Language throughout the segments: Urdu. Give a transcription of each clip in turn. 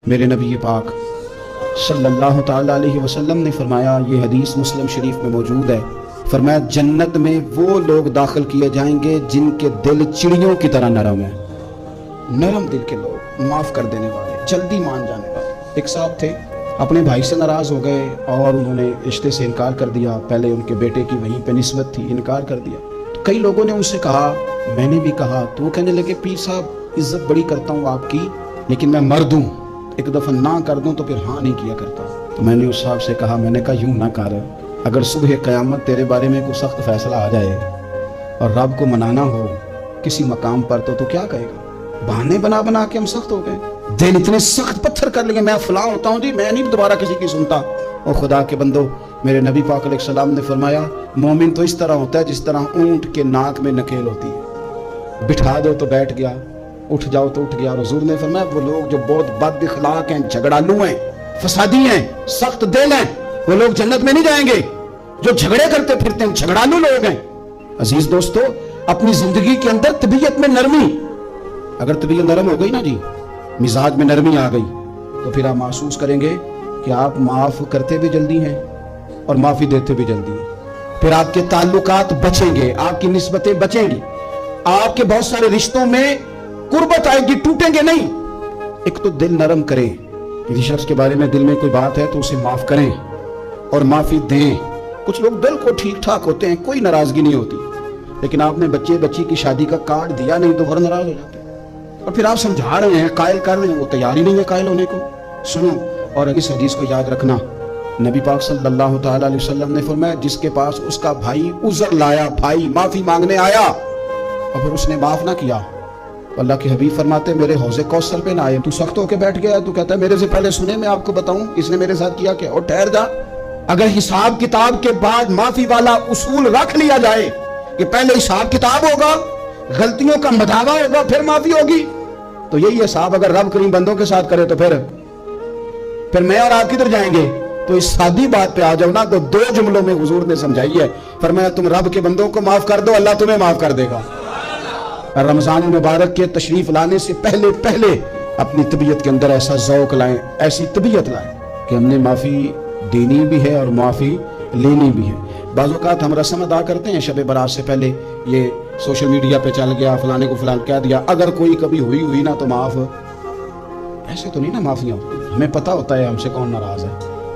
میرے نبی پاک صلی اللہ تعالی علیہ وسلم نے فرمایا، یہ حدیث مسلم شریف میں موجود ہے، فرمایا جنت میں وہ لوگ داخل کیے جائیں گے جن کے دل چڑیوں کی طرح نرم ہیں۔ نرم دل کے لوگ، معاف کر دینے والے، جلدی مان جانے والے۔ ایک صاحب تھے، اپنے بھائی سے ناراض ہو گئے اور انہوں نے رشتے سے انکار کر دیا۔ پہلے ان کے بیٹے کی وہیں پہ نسبت تھی، انکار کر دیا۔ تو کئی لوگوں نے ان سے کہا، میں نے بھی کہا، تو وہ کہنے لگے پیر صاحب عزت بڑی کرتا ہوں آپ کی، لیکن میں مرد ہوں، ایک دفعہ نہ کر دوں تو پھر ہاں نہیں کیا کرتا۔ تو میں نے اس صاحب سے کہا، میں نے کہا یوں نہ کر، اگر صبح قیامت تیرے بارے میں کوئی سخت فیصلہ آ جائے اور رب کو منانا ہو کسی مقام پر تو کیا کہے گا؟ بہانے بنا بنا کے ہم سخت ہو گئے، دل اتنے سخت پتھر کر لیں، میں فلاں ہوتا ہوں جی، میں نہیں دوبارہ کسی کی سنتا۔ اور خدا کے بندو، میرے نبی پاک علیہ السلام نے فرمایا، مومن تو اس طرح ہوتا ہے جس طرح اونٹ کے ناک میں نکیل ہوتی ہے، بٹھا دو تو بیٹھ گیا، اٹھ جاؤ تو اٹھ گیا۔ اور حضور نے فرمایا وہ لوگ جو بہت بد اخلاق ہیں، جھگڑالو ہیں، فسادی ہیں، سخت دل ہیں، وہ لوگ جنت میں نہیں جائیں گے۔ جو جھگڑے کرتے پھرتے ہیں، جھگڑالو لوگ ہیں۔ عزیز دوستو، اپنی زندگی کے اندر طبیعت میں نرمی، اگر طبیعت نرم ہو گئی نا جی، مزاج میں نرمی آ گئی، تو پھر آپ محسوس کریں گے کہ آپ معاف کرتے بھی جلدی ہیں اور معافی دیتے بھی جلدی ہیں۔ پھر آپ کے تعلقات بچیں گے، آپ کی نسبتیں بچیں گی، آپ کے بہت سارے رشتوں میں قربت آئے گی، ٹوٹیں گے نہیں۔ ایک تو دل نرم کریں، کسی شخص کے بارے میں دل میں کوئی بات ہے تو اسے معاف کریں اور معافی دیں۔ کچھ لوگ دل کو ٹھیک ٹھاک ہوتے ہیں، کوئی ناراضگی نہیں ہوتی، لیکن آپ نے بچی کی شادی کا کارڈ دیا نہیں تو گھر ناراض ہو جاتے ہیں، اور پھر آپ سمجھا رہے ہیں، قائل کر رہے ہیں، وہ تیار ہی نہیں ہے قائل ہونے کو۔ سنو، اور اس حدیث کو یاد رکھنا، نبی پاک صلی اللہ تعالی علیہ وسلم نے فرمایا، جس کے پاس اس کا بھائی عذر لایا، بھائی معافی مانگنے آیا اور پھر اس نے معاف نہ کیا، اللہ کے حبیب فرماتے میرے حوض کوثر پہ نہ آئے۔ تو سخت ہو کے بیٹھ گیا، تو کہتا ہے میرے سے پہلے سنے، میں آپ کو بتاؤں اس نے میرے ساتھ کیا کیا، اور ٹھہر جا۔ اگر حساب کتاب کے بعد معافی والا اصول رکھ لیا جائے کہ پہلے حساب کتاب ہوگا، غلطیوں کا مداوع ہوگا، پھر معافی ہوگی، تو یہی حساب اگر رب کریم بندوں کے ساتھ کرے تو پھر میں اور آپ کدھر جائیں گے؟ تو اس سادی بات پہ آ جاؤ نا، تو دو جملوں میں حضور نے سمجھائی ہے، فرمایا تم رب کے بندوں کو معاف کر دو، اللہ تمہیں معاف کر دے گا۔ رمضان مبارک کے تشریف لانے سے پہلے اپنی طبیعت کے اندر ایسا ذوق لائیں، ایسی طبیعت لائیں کہ ہم نے معافی دینی بھی ہے اور معافی لینی بھی ہے۔ بعض اوقات ہم رسم ادا کرتے ہیں شب برات سے پہلے، یہ سوشل میڈیا پہ چل گیا، فلانے کو فلان کہہ دیا، اگر کوئی کبھی ہوئی نا تو معاف، ایسے تو نہیں نا معافیاں ہوتی۔ ہمیں پتہ ہوتا ہے ہم سے کون ناراض ہے،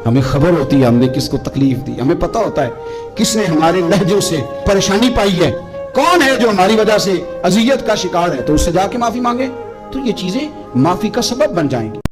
ہمیں خبر ہوتی ہے ہم نے کس کو تکلیف دی، ہمیں پتہ ہوتا ہے کس نے ہمارے لہجوں سے پریشانی پائی ہے، کون ہے جو ہماری وجہ سے اذیت کا شکار ہے، تو اس سے جا کے معافی مانگے، تو یہ چیزیں معافی کا سبب بن جائیں گی۔